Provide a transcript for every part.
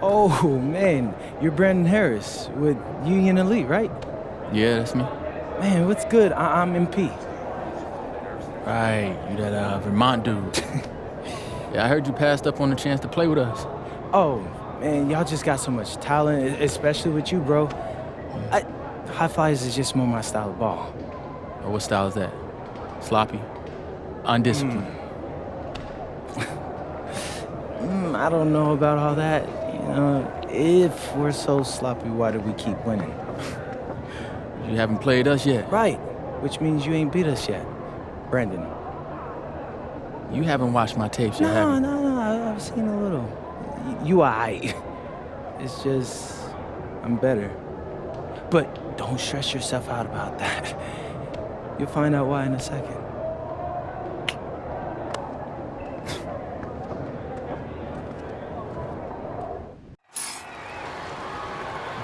Oh, man, you're Brandon Harris with Union Elite, right? Yeah, that's me. Man, what's good? I'm MP. Right, you that Vermont dude. Yeah, I heard you passed up on the chance to play with us. Oh, man, y'all just got so much talent, especially with you, bro. Highflyas is just more my style of ball. Oh, what style is that? Sloppy? Undisciplined? I don't know about all that. If we're so sloppy, why do we keep winning? You haven't played us yet. Right, which means you ain't beat us yet, Brandon. You haven't watched my tapes yet, have you? No, I've seen a little. You aight. It's just, I'm better. But don't stress yourself out about that. You'll find out why in a second.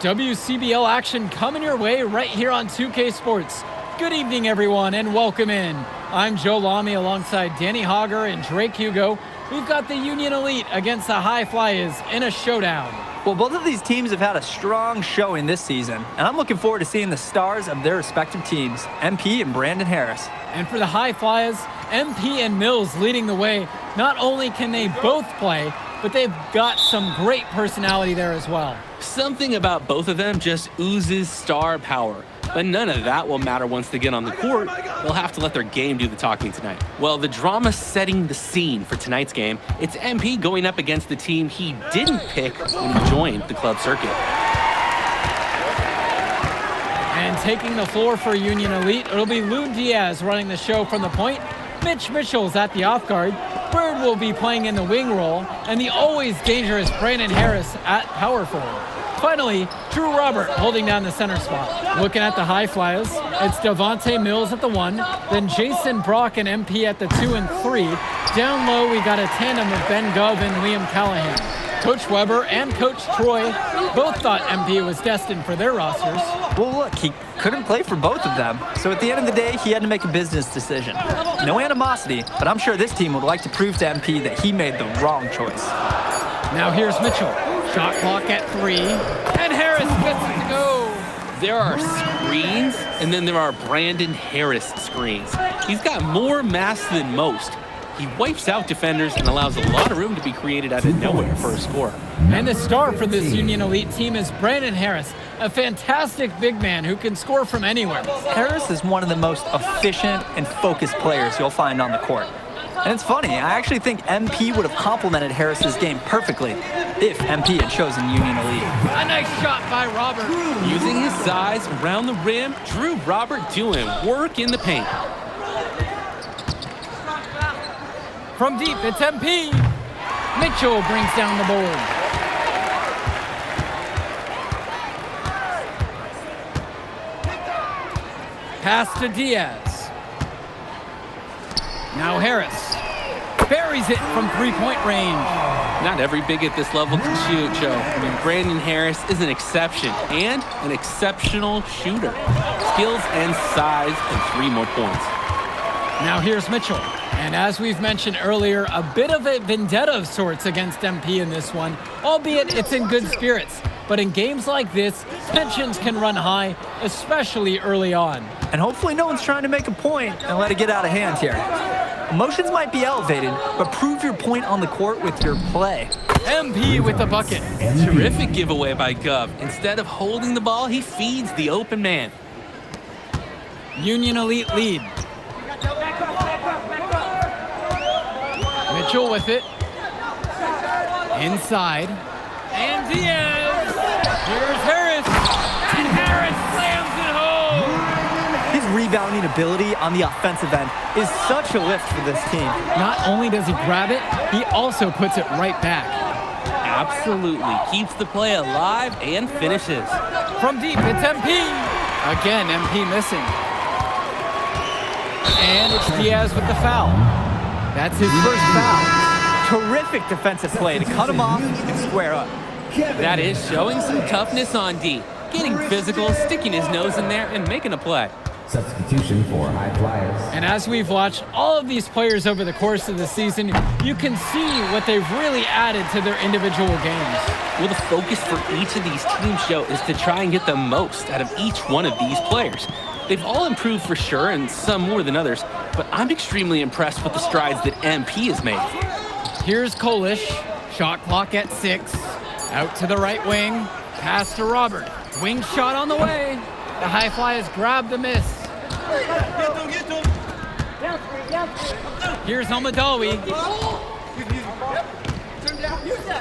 WCBL action coming your way right here on 2K Sports. Good evening, everyone, and welcome in. I'm Joe Lamy alongside Danny Hogger and Drake Hugo. We've got the Union Elite against the Highflyas in a showdown. Well, both of these teams have had a strong showing this season, and I'm looking forward to seeing the stars of their respective teams, MP and Brandon Harris. And for the Highflyas, MP and Mills leading the way. Not only can they both play, but they've got some great personality there as well. Something about both of them just oozes star power. But none of that will matter once they get on the court. They'll have to let their game do the talking tonight. Well, the drama setting the scene for tonight's game, it's MP going up against the team he didn't pick when he joined the club circuit. And taking the floor for Union Elite, it'll be Lou Diaz running the show from the point. Mitch Mitchell's at the off guard. Bird will be playing in the wing role, and the always dangerous Brandon Harris at power forward. Finally, Drew Robert holding down the center spot. Looking at the Highflyas, it's Devontae Mills at the 1, then Jason Brock and MP at the 2 and 3. Down low, we got a tandem of Ben Gov and Liam Callahan. Coach Weber and Coach Troy both thought MP was destined for their rosters. Well, look, he couldn't play for both of them, so at the end of the day, he had to make a business decision. No animosity, but I'm sure this team would like to prove to MP that he made the wrong choice. Now here's Mitchell. Shot clock at 3, and Harris gets it to go. There are screens, and then there are Brandon Harris screens. He's got more mass than most. He wipes out defenders and allows a lot of room to be created out of nowhere for a score. And the star for this Union Elite team is Brandon Harris, a fantastic big man who can score from anywhere. Harris is one of the most efficient and focused players you'll find on the court. And it's funny, I actually think MP would have complemented Harris's game perfectly if MP had chosen Union Elite. A nice shot by Robert. Using his size around the rim, Drew Robert doing work in the paint. From deep, it's MP. Mitchell brings down the board. Pass to Diaz. Now Harris buries it from three-point range. Not every big at this level can shoot, Joe. I mean, Brandon Harris is an exception and an exceptional shooter. Skills and size and 3 more points. Now here's Mitchell. And as we've mentioned earlier, a bit of a vendetta of sorts against MP in this one, albeit it's in good spirits. But in games like this, tensions can run high, especially early on. And hopefully no one's trying to make a point and let it get out of hand here. Emotions might be elevated, but prove your point on the court with your play. MP with the bucket. Terrific giveaway by Gov. Instead of holding the ball, he feeds the open man. Union Elite lead. Mitchell with it. Inside. And Diaz. Here's Harris. And Harris slams it home. His rebounding ability on the offensive end is such a lift for this team. Not only does he grab it, he also puts it right back. Absolutely. Keeps the play alive and finishes. From deep, it's MP. Again, MP missing. And it's Diaz with the foul. That's his first foul. Terrific defensive play to cut him off and square up. That is showing some toughness on D. Getting physical, sticking his nose in there, and making a play. Substitution for Highflyas. And as we've watched all of these players over the course of the season, you can see what they've really added to their individual games. Well, the focus for each of these teams, Joe, is to try and get the most out of each one of these players. They've all improved for sure, and some more than others, but I'm extremely impressed with the strides that MP has made. Here's Kolish, shot clock at 6. Out to the right wing, pass to Robert. Wing shot on the way. The Highflyas grab the miss. Here's Almadawi.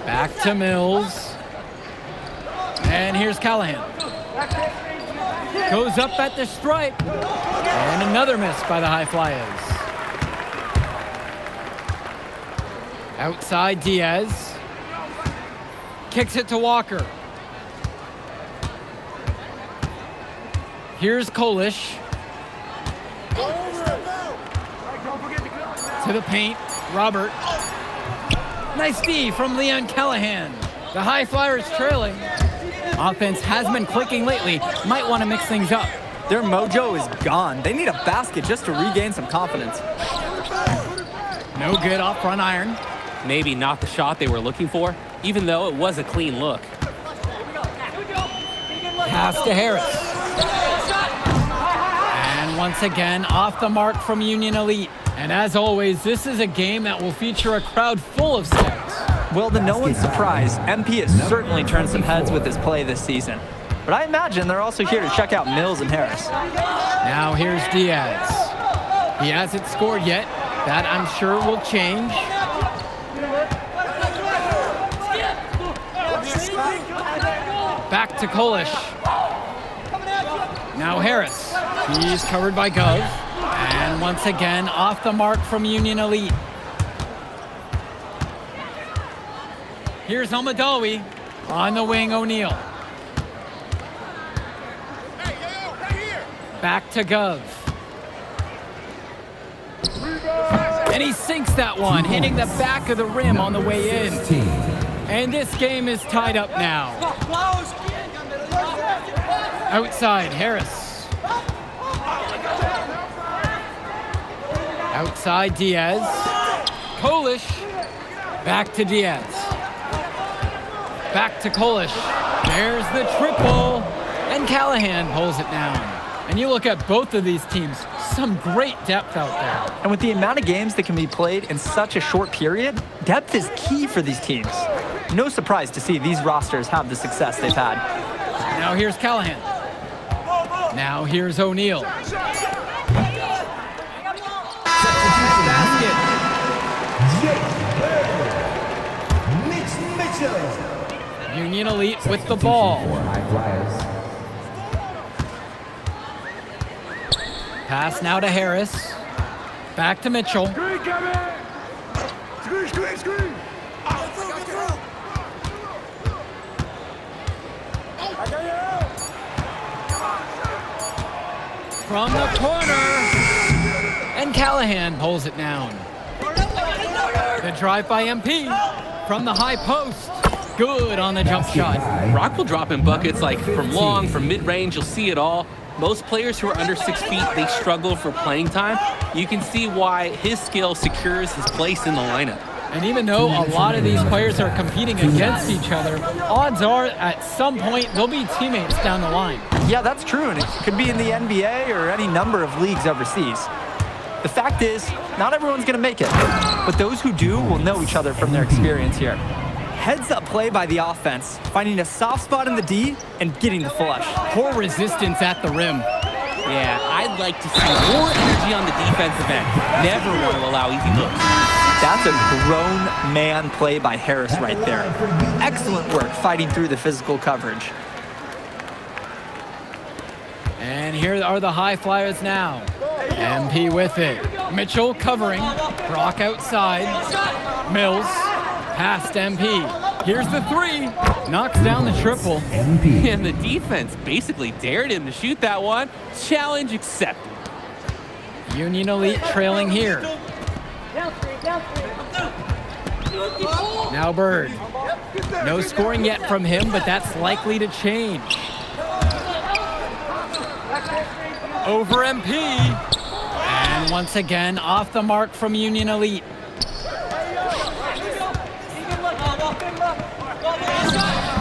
Back to Mills. And here's Callahan. Goes up at the stripe. And another miss by the Highflyas. Outside Diaz. Kicks it to Walker. Here's Kolish. To the paint, Robert. Nice D from Leon Callahan. The Highflyers trailing. Offense has been clicking lately. Might want to mix things up. Their mojo is gone. They need a basket just to regain some confidence. No good off front iron. Maybe not the shot they were looking for, even though it was a clean look. Pass to Harris. And once again, off the mark from Union Elite. And as always, this is a game that will feature a crowd full of scouts. Well, to no one's surprise, MP has certainly turned some heads with his play this season. But I imagine they're also here to check out Mills and Harris. Now here's Diaz. He hasn't scored yet. That I'm sure will change. Back to Kolish. Now Harris. He's covered by Gov. And once again, off the mark from Union Elite. Here's Almadawi. On the wing, O'Neal. Back to Gov. And he sinks that one, hitting the back of the rim on the way in. And this game is tied up now. Outside, Harris. Outside, Diaz. Kolish. Back to Diaz. Back to Kolish. There's the triple. And Callahan pulls it down. And you look at both of these teams, some great depth out there. And with the amount of games that can be played in such a short period, depth is key for these teams. No surprise to see these rosters have the success they've had. Now here's Callahan. Now here's O'Neal. Basket. Union Elite with the ball. Pass now to Harris. Back to Mitchell. From the corner. And Callahan pulls it down. The drive by MP from the high post. Good on the jump shot. Rock will drop in buckets like from long, from mid-range, you'll see it all. Most players who are under 6 feet, they struggle for playing time. You can see why his skill secures his place in the lineup. And even though a lot of these players are competing against each other, odds are at some point they'll be teammates down the line. Yeah, that's true, and it could be in the NBA or any number of leagues overseas. The fact is, not everyone's going to make it, but those who do will know each other from their experience here. Heads-up play by the offense, finding a soft spot in the D and getting the flush. Poor resistance at the rim. Yeah, I'd like to see more energy on the defensive end. Never want to allow easy looks. That's a grown man play by Harris right there. Excellent work fighting through the physical coverage. And here are the Highflyas now. MP with it. Mitchell covering. Brock outside. Mills. Past MP. Here's the three. Knocks down the triple. And the defense basically dared him to shoot that one. Challenge accepted. Union Elite trailing here. Now Bird. No scoring yet from him, but that's likely to change. Over MP. And once again, off the mark from Union Elite.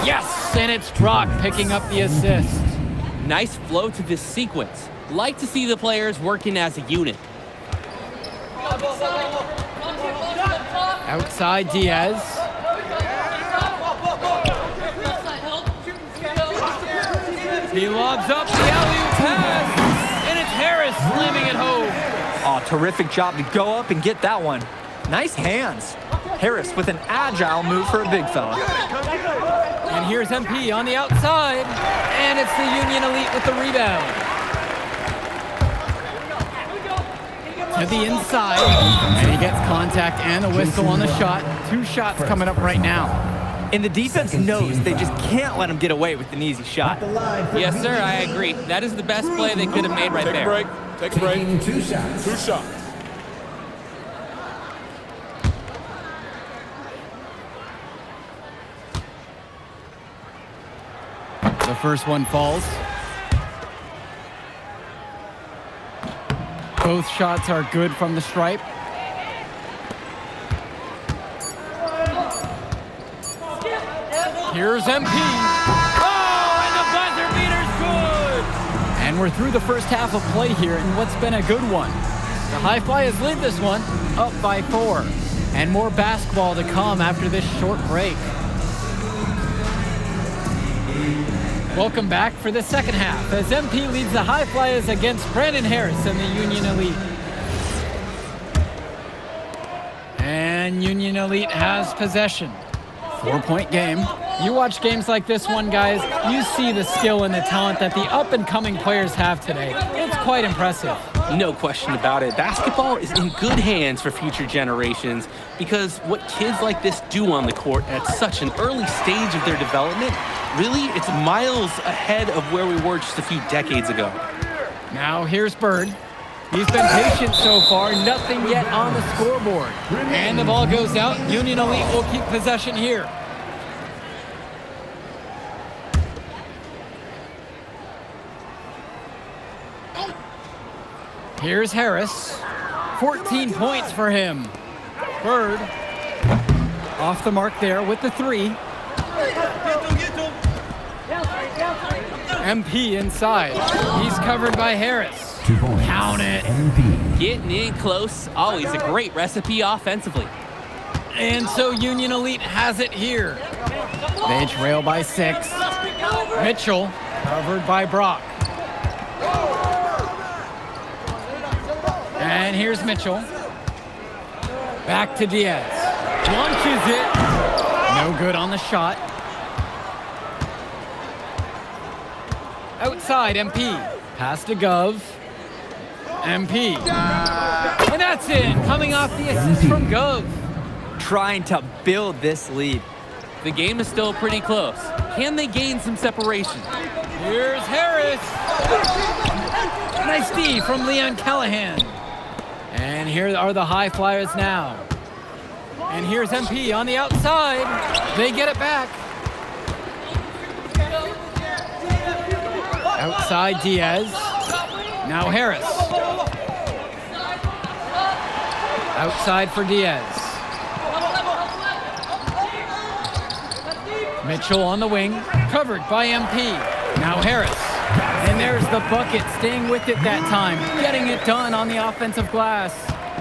Yes, and it's Brock picking up the assist. Nice flow to this sequence. Like to see the players working as a unit. Outside Diaz. He lobs up the alley-oop pass, and it's Harris slamming it home. Oh, terrific job to go up and get that one. Nice hands. Harris with an agile move for a big fella. And here's MP on the outside, and it's the Union Elite with the rebound. To the inside, and he gets contact and a whistle on the shot. 2 shots coming up right now. And the defense knows they just can't let him get away with an easy shot. Yes, sir, I agree. That is the best play they could have made right there. Take a break. Taking 2 shots. 2 shots. The first one falls. Both shots are good from the stripe. Here's MP. Oh, and the buzzer beater's good. And we're through the first half of play here in what's been a good one. The Highflyas lead this one up by 4. And more basketball to come after this short break. Welcome back for the second half as MP leads the Highflyas against Brandon Harris and the Union Elite. And Union Elite has possession. 4-point game. You watch games like this one, guys, you see the skill and the talent that the up-and-coming players have today. It's quite impressive. No question about it. Basketball is in good hands for future generations because what kids like this do on the court at such an early stage of their development, really, it's miles ahead of where we were just a few decades ago. Now here's Bird. He's been patient so far, nothing yet on the scoreboard. And the ball goes out. Union Elite will keep possession here. Here's Harris. 14 points for him. Bird off the mark there with the 3. MP inside. He's covered by Harris. 2 points. Count it. MP. Getting in close, always a great recipe offensively. And so Union Elite has it here. They trail by 6. Mitchell covered by Brock. And here's Mitchell. Back to Diaz. Launches it. No good on the shot. Outside, MP. Pass to Gov. MP. And that's in. Coming off the assist from Gov. Trying to build this lead. The game is still pretty close. Can they gain some separation? Here's Harris. Nice D from Leon Callahan. And here are the Highflyas now. And here's MP on the outside. They get it back. Outside Diaz. Now Harris. Outside for Diaz. Mitchell on the wing. Covered by MP. Now Harris. And there's the bucket, staying with it that time, getting it done on the offensive glass.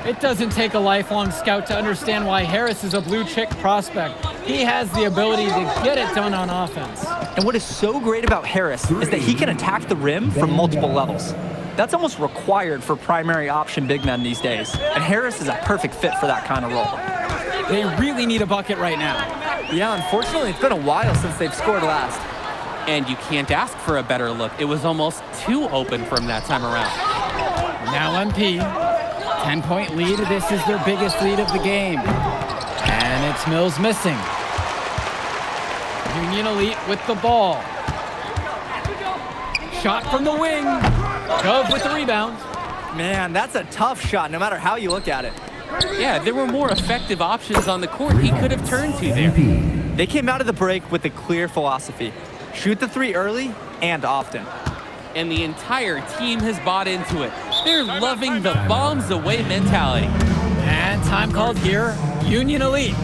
It doesn't take a lifelong scout to understand why Harris is a blue-chip prospect. He has the ability to get it done on offense. And what is so great about Harris is that he can attack the rim from multiple levels. That's almost required for primary option big men these days. And Harris is a perfect fit for that kind of role. They really need a bucket right now. Yeah, unfortunately, it's been a while since they've scored last. And you can't ask for a better look. It was almost too open from that time around. Now MP, 10-point lead. This is their biggest lead of the game. And it's Mills missing. Union Elite with the ball. Shot from the wing. Gov with the rebound. Man, that's a tough shot, no matter how you look at it. Yeah, there were more effective options on the court he could have turned to there. They came out of the break with a clear philosophy. Shoot the 3 early and often. and the entire team has bought into it. They're loving the bombs away mentality. And time called here, Union Elite.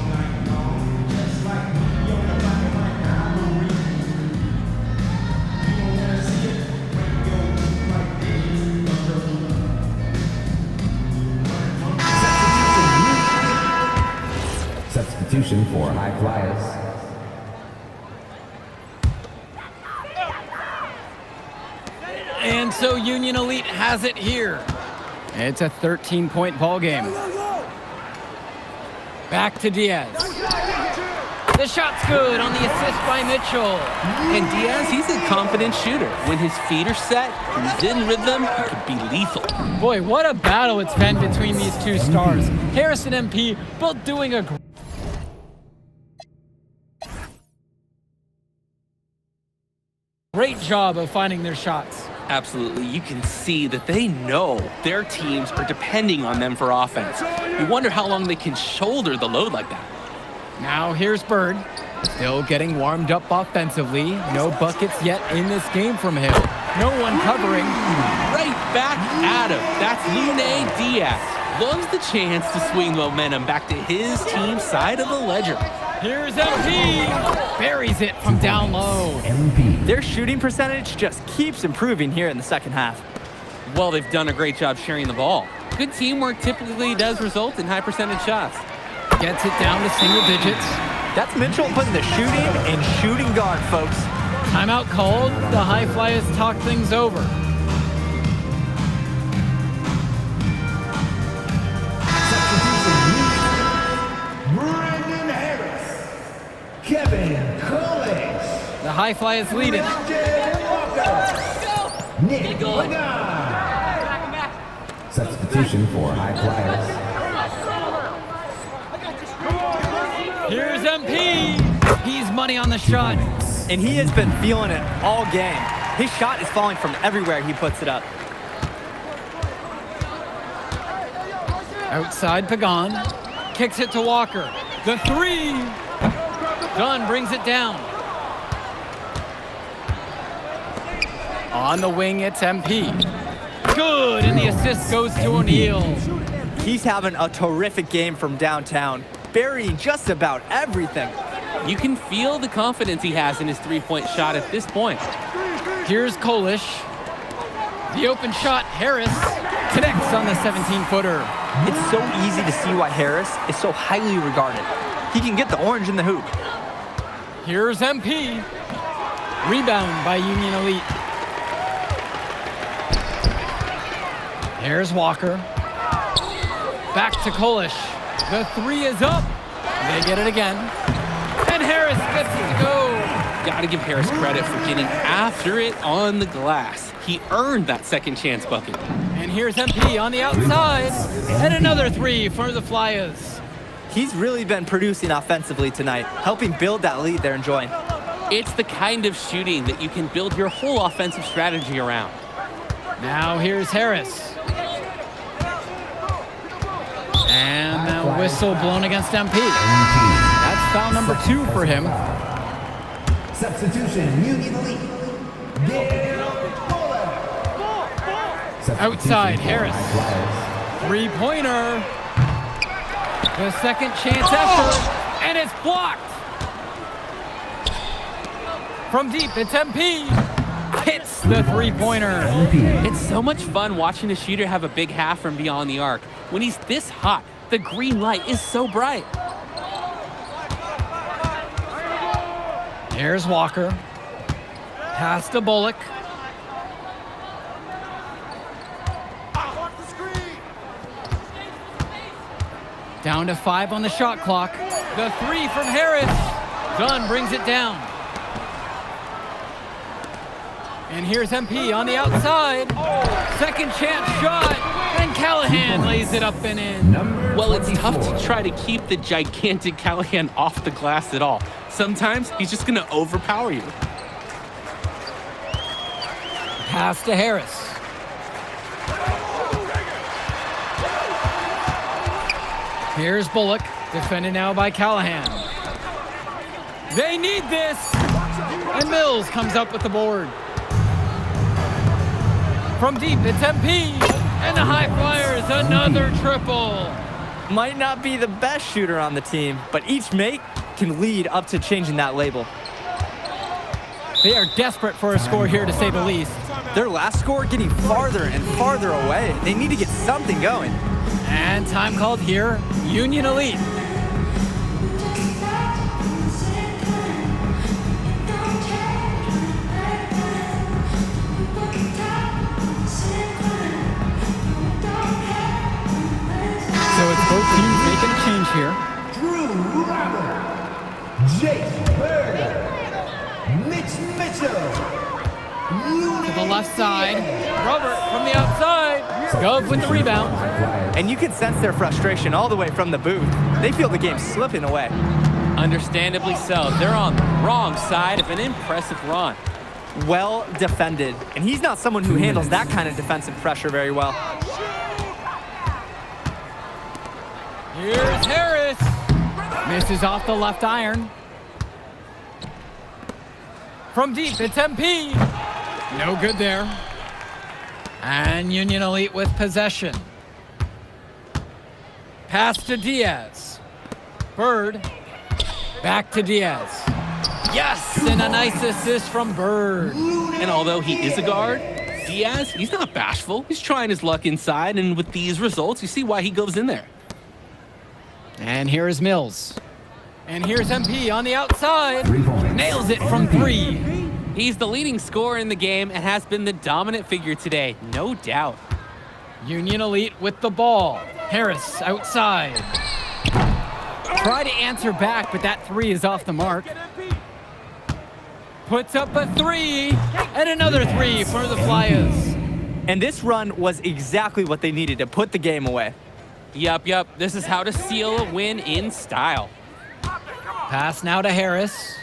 Substitution for Highflyas. And so Union Elite has it here. It's a 13-point ball game. Back to Diaz. The shot's good on the assist by Mitchell. And Diaz, he's a confident shooter. When his feet are set, he's in rhythm, he could be lethal. Boy, what a battle it's been between these two stars. Harris and MP both doing a great job of finding their shots. Absolutely. You can see that they know their teams are depending on them for offense. You wonder how long they can shoulder the load like that. Now here's Bird. Still getting warmed up offensively. No buckets yet in this game from him. No one covering. Right back at him. That's Lune Diaz. Loves the chance to swing momentum back to his team's side of the ledger. Here's MP. Buries it from down low. Their shooting percentage just keeps improving here in the second half. Well, they've done a great job sharing the ball. Good teamwork typically does result in high percentage shots. Gets it down to single digits. That's Mitchell putting the shooting in shooting guard, folks. Timeout called. The Highflyas talk things over. Brandon Harris, Kevin Collins, The Highflyas leading. Nick Lagan. Substitution for Highflyas. Here's MP. He's money on the shot. And he has been feeling it all game. His shot is falling from everywhere he puts it up. Outside Pagan. Kicks it to Walker. The three. Dunn brings it down. On the wing, it's MP. Good, and the assist goes to O'Neal. He's having a terrific game from downtown, burying just about everything. You can feel the confidence he has in his three-point shot at this point. Here's Kolish. The open shot, Harris connects on the 17-footer. It's so easy to see why Harris is so highly regarded. He can get the orange in the hoop. Here's MP. Rebound by Union Elite. Here's Walker. Back to Kolish. The three is up. They get it again. And Harris gets it to go. Got to give Harris credit for getting after it on the glass. He earned that second chance bucket. And here's MP on the outside. And another three for the Flyers. He's really been producing offensively tonight, helping build that lead they're enjoying. It's the kind of shooting that you can build your whole offensive strategy around. Now here's Harris. And that whistle blown against MP. That's foul number 2 for him. Substitution, Union Elite. Outside, Harris. Three-pointer. The second chance effort, and it's blocked. From deep, it's MP. Hits the three-pointer. It's so much fun watching a shooter have a big half from beyond the arc. When he's this hot, the green light is so bright. Here's Walker. Pass to Bullock. Down to 5 on the shot clock. The three from Harris. Dunn brings it down. And here's MP on the outside. Second chance shot. And Callahan lays it up and in. Well, it's tough to try to keep the gigantic Callahan off the glass at all. Sometimes he's just going to overpower you. Pass to Harris. Here's Bullock, defended now by Callahan. They need this! And Mills comes up with the board. From deep, it's MP. And the Highflyas, another triple. Might not be the best shooter on the team, but each make can lead up to changing that label. They are desperate for a score here, to say the least. Their last score getting farther and farther away. They need to get something going. And time called here, Union Elite. So it's both teams making a change here. Drew Robert, Jake Berger, Mitch Mitchell, To the left side, Robert from the outside. Gov with the rebound. And you can sense their frustration all the way from the booth. They feel the game slipping away. Understandably so. They're on the wrong side of an impressive run. Well defended. And he's not someone who handles that kind of defensive pressure very well. Here's Harris. Misses off the left iron. From deep, it's MP. No good there. And Union Elite with possession. Pass to Diaz. Bird. Back to Diaz. Yes! And a nice assist from Bird. And although he is a guard, Diaz, he's not bashful. He's trying his luck inside, and with these results, you see why he goes in there. And here is Mills. And here's MP on the outside. 3 points. Nails it from 3. He's the leading scorer in the game and has been the dominant figure today, no doubt. Union Elite with the ball. Harris outside. Try to answer back, but that 3 is off the mark. Puts up a 3, and another 3 for the Flyas. And this run was exactly what they needed to put the game away. Yup. This is how to seal a win in style. Pass now to Harris.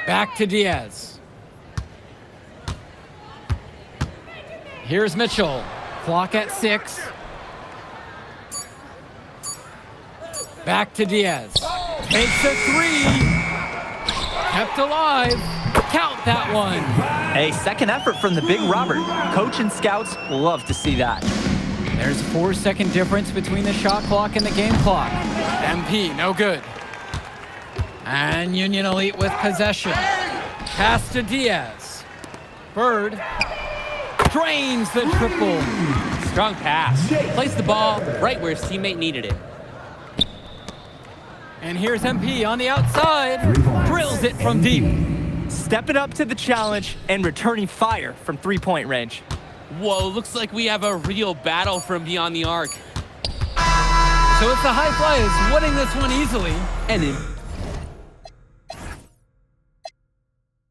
Back to Diaz. Here's Mitchell. Clock at 6. Back to Diaz. Takes a 3. Kept alive. Count that one. A second effort from the big Robert. Coach and scouts love to see that. There's a 4-second difference between the shot clock and the game clock. MP, no good. And Union Elite with possession. Pass to Diaz. Bird drains the triple. Strong pass. Placed the ball right where his teammate needed it. And here's MP on the outside. Drills it from deep. Stepping up to the challenge and returning fire from 3-point range. Whoa, looks like we have a real battle from beyond the arc. So it's the Highflyas winning this one easily. And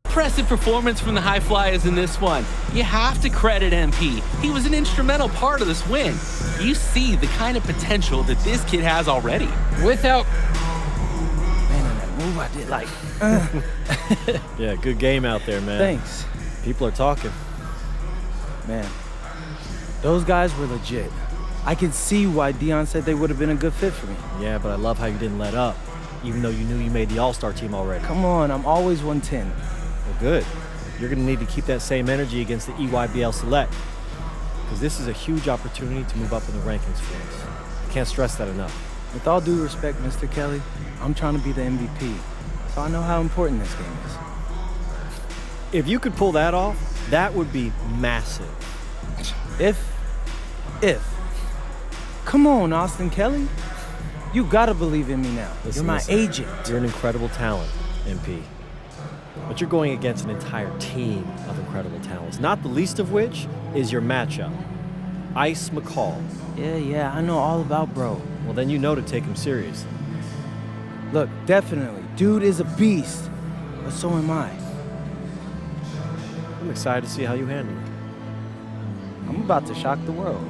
impressive performance from the Highflyas in this one. You have to credit MP. He was an instrumental part of this win. You see the kind of potential that this kid has already. Without Move I did like. Yeah, good game out there, man. Thanks. People are talking. Man, those guys were legit. I can see why Dion said they would have been a good fit for me. Yeah, but I love how you didn't let up, even though you knew you made the All-Star team already. Come on, I'm always 110. Well, good. You're going to need to keep that same energy against the EYBL Select, because this is a huge opportunity to move up in the rankings for us. I can't stress that enough. With all due respect, Mr. Kelly, I'm trying to be the MVP, so I know how important this game is. If you could pull that off, that would be massive. If. Come on, Austin Kelly. You gotta believe in me now. Listen, You're my agent. You're an incredible talent, MP. But you're going against an entire team of incredible talents, not the least of which is your matchup, Ice McCall. Yeah, I know all about bro. Well, then you know to take him seriously. Look, definitely, dude is a beast, but so am I. I'm excited to see how you handle it. I'm about to shock the world.